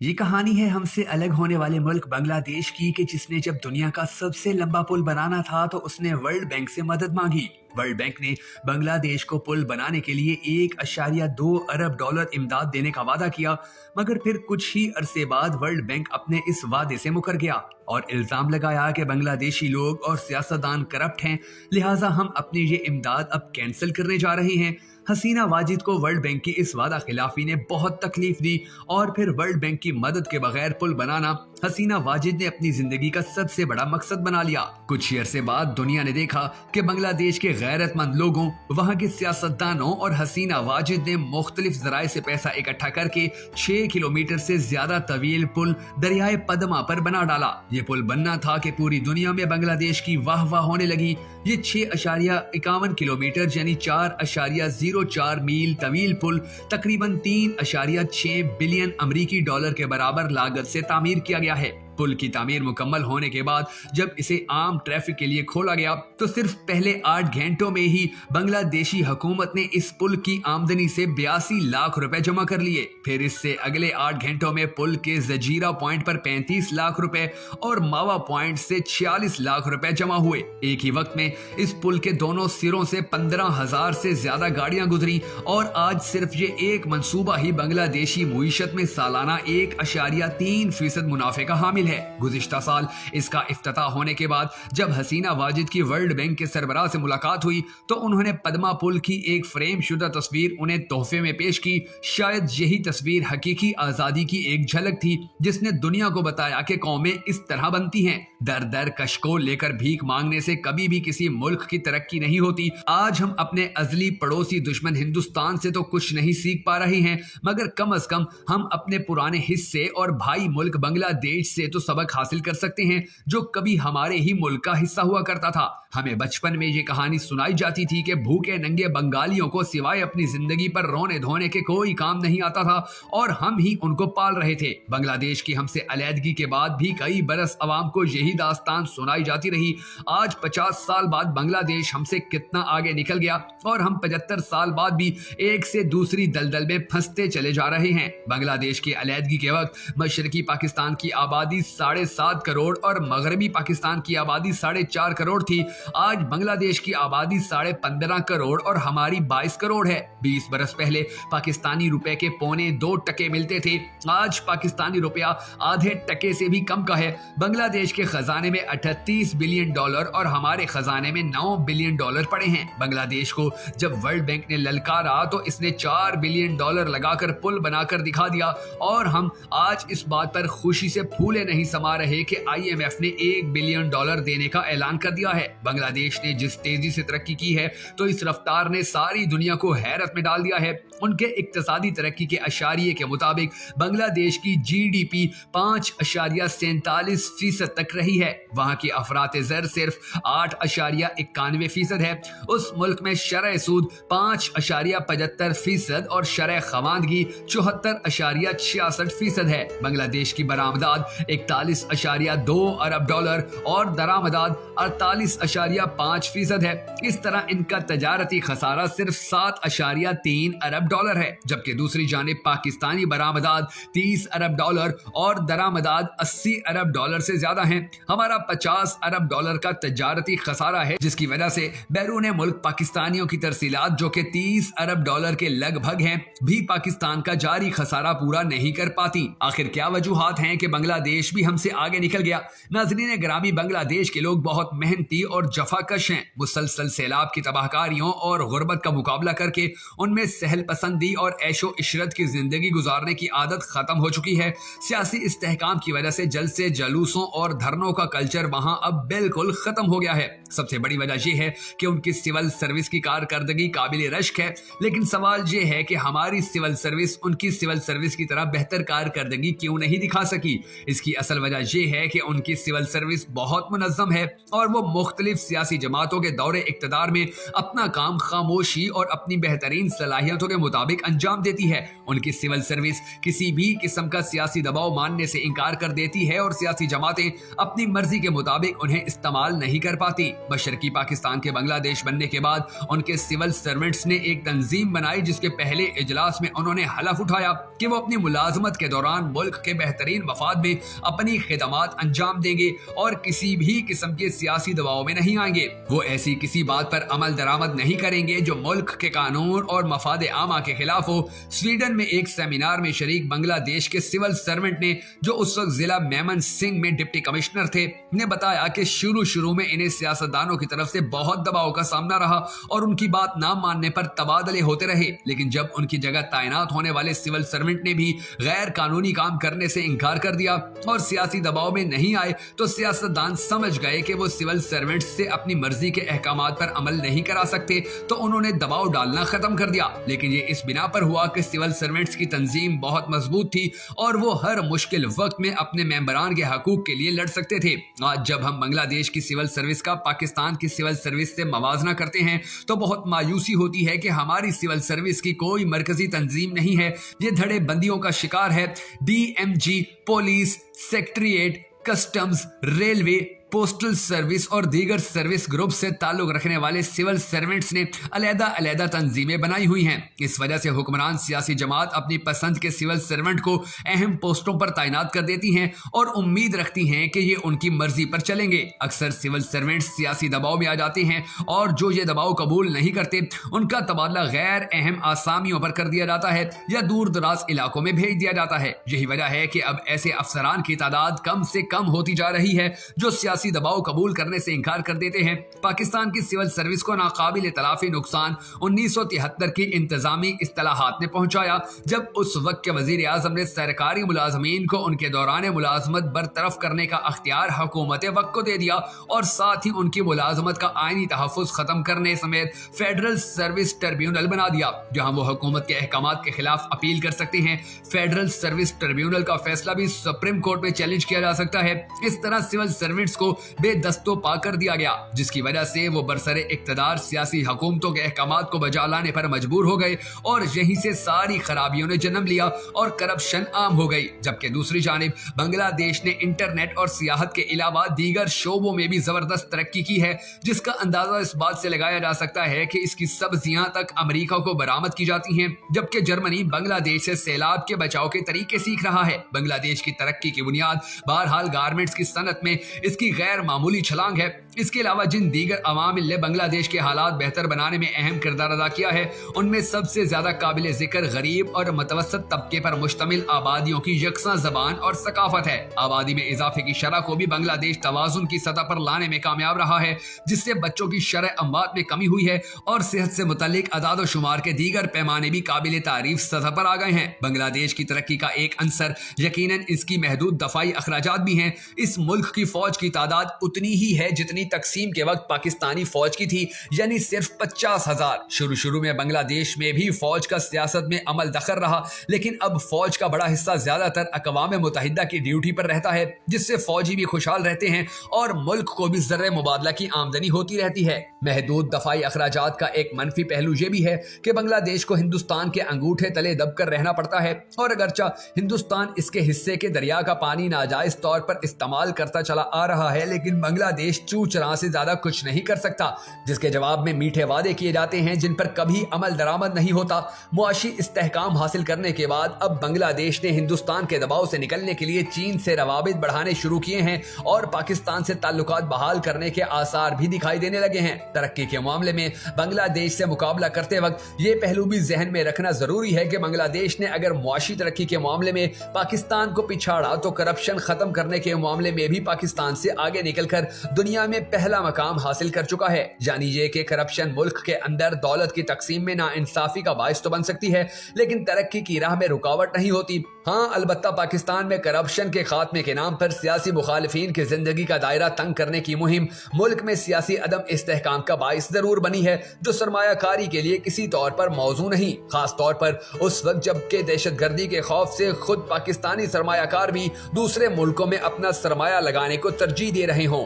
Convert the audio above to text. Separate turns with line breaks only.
ये कहानी है हमसे अलग होने वाले मुल्क बांग्लादेश की कि जिसने जब दुनिया का सबसे लंबा पुल बनाना था तो उसने वर्ल्ड बैंक से मदद मांगी। वर्ल्ड बैंक ने बांग्लादेश को पुल बनाने के लिए 1.2 अरब डॉलर इमदाद देने का वादा किया, मगर फिर कुछ ही अरसे बाद वर्ल्ड बैंक अपने इस वादे से मुकर गया और इल्जाम लगाया कि बांग्लादेशी लोग और सियासतदान करप्ट हैं, लिहाजा हम अपनी ये इमदाद अब कैंसिल करने जा रहे हैं। हसीना वाजिद को वर्ल्ड बैंक की इस वादा खिलाफी ने बहुत तकलीफ दी और फिर वर्ल्ड बैंक की मदद के बगैर पुल बनाना हसीना वाजिद ने अपनी जिंदगी का सबसे बड़ा मकसद बना लिया। कुछ ही अरसे बाद दुनिया ने देखा कि बांग्लादेश के गैरतमंद लोगों, वहाँ के सियासतदानों और हसीना वाजिद ने मुख्तलिफ जराए से पैसा इकट्ठा करके 6 किलोमीटर से ज्यादा तवील पुल दरियाए पदमा पर बना डाला। ये पुल बनना था कि पूरी दुनिया में बांग्लादेश की वाह वाह होने लगी। ये 6.51 किलोमीटर यानी 4.04 मील तवील पुल तकरीबन 3.6 बिलियन अमरीकी डॉलर के बराबर लागत से तामीर किया गया है। पुल की तामीर मुकम्मल होने के बाद जब इसे आम ट्रैफिक के लिए खोला गया तो सिर्फ पहले 8 घंटों में ही बांग्लादेशी हुकूमत ने इस पुल की आमदनी से 82 लाख रुपए जमा कर लिए। फिर इससे अगले 8 घंटों में पुल के जजीरा पॉइंट पर 35 लाख रुपए और मावा पॉइंट से 46 लाख रुपए जमा हुए। एक ही वक्त में इस पुल के दोनों सिरों से 15,000 से ज्यादा गाड़ियां गुजरी और आज सिर्फ ये एक मंसूबा ही बांग्लादेशी मुईशत में सालाना 1.3% मुनाफे का हामिल है। गुज़िश्ता साल इसका इफ्तिताह होने के बाद जब हसीना वाजिद की वर्ल्ड बैंक के सरबराह से मुलाकात हुई तो उन्होंने पदमा पुल की एक फ्रेम शुदा तस्वीर उन्हें तोहफे में पेश की। शायद यही तस्वीर हकीकी आजादी की एक झलक थी जिसने दुनिया को बताया कि कौमें इस तरह बनती हैं। दर दर कशको लेकर भीख मांगने से कभी भी किसी मुल्क की तरक्की नहीं होती। आज हम अपने अजली पड़ोसी दुश्मन हिंदुस्तान से तो कुछ नहीं सीख पा रहे हैं, मगर कम अज कम हम अपने पुराने हिस्से और भाई मुल्क बांग्लादेश से तो सबक हासिल कर सकते हैं जो कभी हमारे ही मुल्क का हिस्सा हुआ करता था। हमें बचपन में ये कहानी सुनाई जाती थी कि भूखे नंगे बंगालियों को सिवाय अपनी जिंदगी पर रोने धोने के कोई काम नहीं आता था और हम ही उनको पाल रहे थे। बांग्लादेश की हमसे अलहदगी के बाद भी कई बरस अवाम को यही दास्तान सुनाई जाती रही। आज 50 साल बाद बांग्लादेश हमसे कितना आगे निकल गया और हम 75 साल बाद भी एक से दूसरी दलदल में फंसते चले जा रहे हैं। बांग्लादेश की अलहदगी के वक्त मशरकी पाकिस्तान की आबादी 7.5 करोड़ और मगरबी पाकिस्तान की आबादी 4.5 करोड़ थी। आज बांग्लादेश की आबादी 15.5 करोड़ और हमारी 22 करोड़ है। 20 बरस पहले पाकिस्तानी रुपए के 2.25 मिलते थे, आज पाकिस्तानी रुपया आधे टके से भी कम का है। बांग्लादेश के खजाने में 38 बिलियन डॉलर और हमारे खजाने में 9 बिलियन डॉलर पड़े हैं। बांग्लादेश को जब वर्ल्ड बैंक ने ललकारा तो इसने 4 बिलियन डॉलर लगाकर पुल बनाकर दिखा दिया और हम आज इस बात पर खुशी से फूले नहीं समा रहे कि IMF ने 1 बिलियन डॉलर देने का ऐलान कर दिया है। बांग्लादेश ने जिस तेजी से तरक्की की है तो इस रफ्तार ने सारी दुनिया को हैरत में डाल दिया है। उनके इक्तिसादी तरक्की के अशारिये के मुताबिक बांग्लादेश की GDP 5.47% तक रही है। वहां की अफराते ज़र सिर्फ 8.91% है। उस मुल्क में शरह सूद 5.75% और शरह खवानगी 74.66% है। बांग्लादेश की बरामदाद 41.2 अरब डॉलर और दरामदाद 48.5% है। इस तरह इनका तजारती खसारा सिर्फ 7.3 अरब डॉलर है, जबकि दूसरी जानिब पाकिस्तानी बरामदाद 30 अरब डॉलर और दरामदाद 80 अरब डॉलर से ज्यादा हैं। हमारा 50 अरब डॉलर का तजारती खसारा है, जिसकी वजह से बैरून मुल्क पाकिस्तानियों की तरसीलात जो कि 30 अरब डॉलर के लगभग हैं भी पाकिस्तान का जारी खसारा पूरा नहीं कर पाती। आखिर क्या वजूहात हैं कि बांग्लादेश भी हमसे आगे निकल गया? नाज़रीन ग्रामी, बांग्लादेश के लोग बहुत मेहनती और जफाकश हैं। मुसलसल सैलाब की तबाहकारियों और गुर्बत का मुकाबला करके उनमें सहल पसंदी और ऐशो इशरत की जिंदगी गुजारने की आदत खत्म हो चुकी है। सियासी इस्तेहकाम की वजह से जलसे जलूसों और धरनों का कल्चर वहां अब बिल्कुल खत्म हो गया है। सबसे बड़ी वजह यह है कि उनकी सिविल सर्विस की कारकर्दगी काबिल रश्क है, लेकिन सवाल यह है कि हमारी सिविल सर्विस उनकी सिविल सर्विस की तरह बेहतर कारकर्दगी क्यों नहीं दिखा सकी? इसकी असल वजह यह है कि उनकी सिविल सर्विस बहुत मुनज़्ज़म है और वो मुख्तलिफ सियासी जमातों के दौरे इक्तदार में अपना काम खामोशी और अपनी बेहतरीन सलाहियतों के मुताबिक अंजाम देती है। उनकी सिविल सर्विस किसी भी किस्म का सियासी दबाव मानने से इनकार कर देती है और सियासी जमातें अपनी मर्जी के मुताबिक उन्हें इस्तेमाल नहीं कर पाती। मशरकी पाकिस्तान के बांग्लादेश बनने के बाद उनके सिविल सर्वेंट्स ने एक तंजीम बनाई जिसके पहले इजलास में उन्होंने हलफ उठाया कि वो अपनी मुलाजमत के दौरान मुल्क के बेहतरीन मफाद में अपनी खिदमात अंजाम देंगे और किसी भी किस्म के सियासी दबाव में नहीं आएंगे। वो ऐसी किसी बात पर अमल दरामद नहीं करेंगे जो मुल्क के कानून और मफाद आमा के खिलाफ हो। स्वीडन में एक सेमिनार में शरीक बांग्लादेश के सिविल सर्वेंट ने, जो उस वक्त जिला मेमन सिंह में डिप्टी कमिश्नर थे, ने बताया कि शुरू में इन्हें सियासतदानों की तरफ से बहुत दबाव का सामना रहा और उनकी बात ना मानने पर तबादले होते रहे, लेकिन जब उनकी जगह तैनात होने वाले सिविल सर्वेंट ने भी गैर कानूनी काम करने से इनकार कर दिया और सियासी दबाव में नहीं आए तो सियासतदान समझ गए कि वो सिविल सर्वेंट्स से अपनी मर्जी के अहकामात पर अमल नहीं करा सकते, तो उन्होंने दबाव डालना खत्म कर दिया। लेकिन ये इस बिना पर हुआ कि सिविल सर्वेंट्स की तंजीम बहुत मजबूत थी और वो हर मुश्किल वक्त में अपने मेंबरान के हकूक के लिए लड़ सकते थे। आज जब हम बांग्लादेश की सिविल सर्विस का पाकिस्तान की सिविल सर्विस से मवाजना करते हैं तो बहुत मायूसी होती है कि हमारी सिविल सर्विस की कोई मरकजी तंजीम नहीं है। ये धड़े बंदियों का शिकार है। DMG, police, secretariat, customs, railway, postal service और दीगर सर्विस ग्रुप से ताल्लुक रखने वाले सिविल सर्वेंट्स ने अलग-अलग तंजीमें बनाई हुई हैं। इस वजह से हुक्मरान सियासी जमात अपनी पसंद के सिविल सर्वेंट को अहम पोस्टों पर तैनात कर देती हैं और उम्मीद रखती हैं कि ये उनकी मर्जी पर चलेंगे। अक्सर सिविल सर्वेंट्स सियासी दबाव में आ जाते हैं और जो ये दबाव कबूल नहीं करते उनका तबादला गैर अहम आसामियों पर कर दिया जाता है या दूर दराज इलाकों में भेज दिया जाता है। यही वजह है कि अब ऐसे अफसरान की तादाद कम से कम होती जा रही है जो सियासी दबाव कबूल करने से इनकार कर देते हैं। पाकिस्तान की सिविल सर्विस को नाकाबिल तलाफी नुकसान 1973 की इंतजामी इस्तिलाहात ने पहुंचाया, जब उस वक्त के वजीर आजम ने सरकारी मुलाजमीन को उनके दौरान मुलाजमत बरतरफ करने का अख्तियार हुकूमत वक्त को दे दिया और साथ ही उनकी मुलाजमत का आईनी तहफ़्फ़ुज़ खत्म करने समेत फेडरल सर्विस ट्रिब्यूनल बना दिया जहां वो हुकूमत के अहकामात के खिलाफ अपील कर सकते हैं। फेडरल सर्विस ट्रिब्यूनल का फैसला भी सुप्रीम कोर्ट में चैलेंज किया जा सकता है। इस तरह सिविल सर्वेंट्स को बेदस्तो पा कर दिया गया, जिसकी वजह से वो बरसरे इक्तदार सियासी हुकूमतों के अहकामात को बजा लाने पर मजबूर हो गए और यहीं से सारी खराबियों ने जन्म लिया और करप्शन आम हो गई। जबकि दूसरी जानिब बांग्लादेश ने इंटरनेट और सियाहत के अलावा दीगर शोबों में भी जबरदस्त तरक्की की है, जिसका अंदाजा इस बात से लगाया जा सकता है कि इसकी सब्जियां तक अमेरिका को बरामद की जाती हैं, जबकि जर्मनी बांग्लादेश से सैलाब के बचाव के तरीके सीख रहा है। बांग्लादेश की तरक्की की बुनियाद बहरहाल गारमेंट्स की सनत में इसकी गैर मामूली छलांग है। इसके अलावा जिन दीगर अवामिल ने बांग्लादेश के हालात बेहतर बनाने में अहम किरदार अदा किया है उनमें सबसे ज्यादा काबिल जिक्र गरीब और मुतवस्सित तबके पर मुश्तमिल आबादियों की यकसा जबान और सकाफत है। आबादी में इजाफे की शरह को भी बांग्लादेश तवाजुन की सतह पर लाने में कामयाब रहा है, जिससे बच्चों की शरह अमवात में कमी हुई है और सेहत से मुतल्लिक अदाद शुमार के दीगर पैमाने भी काबिल तारीफ सतह पर आ गए हैं। बांग्लादेश की तरक्की का एक अंसर यकीनन इसकी महदूद दफाई अखराजात भी हैं। इस मुल्क की फौज की तादाद उतनी ही है जितनी तकसीम के वक्त पाकिस्तानी फौज की थी, यानी सिर्फ 50,000। शुरू में बांग्लादेश में भी फौज का सियासत में अमल दखल रहा, लेकिन अब फौज का बड़ा हिस्सा ज्यादातर अक़वाम मुत्तहिदा की ड्यूटी पर रहता है, जिससे फौजी भी खुशहाल रहते हैं और मुल्क को भी ज़र्रे मुबादला की आमदनी होती रहती है। महदूद दफाई अखराजात का एक मनफी पहलू यह भी है कि बांग्लादेश को हिंदुस्तान के अंगूठे तले दबकर रहना पड़ता है और अगरचा हिंदुस्तान इसके हिस्से के दरिया का पानी नाजायज तौर पर इस्तेमाल करता चला आ रहा है, लेकिन बांग्लादेश चूचरा से ज्यादा कुछ नहीं कर सकता, जिसके जवाब में मीठे वादे किए जाते हैं जिन पर कभी अमल दरामद नहीं होता। मुआशी इस्तेहकाम हासिल करने के बाद अब बांग्लादेश ने हिंदुस्तान के दबाव से निकलने के लिए चीन से रवाबित बढ़ाने शुरू किए हैं और पाकिस्तान से ताल्लुकात बहाल करने के आसार भी दिखाई देने लगे हैं। तरक्की के मामले में बांग्लादेश से मुकाबला करते वक्त ये पहलू भी जहन में रखना जरूरी है कि बांग्लादेश ने अगर मुआशी तरक्की के मामले में पाकिस्तान को पिछाड़ा तो करप्शन खत्म करने के मामले में भी पाकिस्तान से आगे निकलकर दुनिया में पहला मकाम हासिल कर चुका है। जानिए कि करप्शन मुल्क के अंदर दौलत की तकसीम में नाइंसाफी का बाइस तो बन सकती है, लेकिन तरक्की की राह में रुकावट नहीं होती। हाँ, अलबत्ता पाकिस्तान में करप्शन के खात्मे के नाम पर सियासी मुखालिफिन की जिंदगी का दायरा तंग करने की मुहिम मुल्क में सियासी अदम इस्तेहकाम का बाइस जरूर बनी है, जो सरमायाकारी के लिए किसी तौर पर मौजू नहीं, खास तौर पर उस वक्त जबकि दहशतगर्दी के खौफ से खुद पाकिस्तानी सरमायाकार भी दूसरे मुल्कों में अपना सरमाया लगाने को तरजीह दे रहे हों।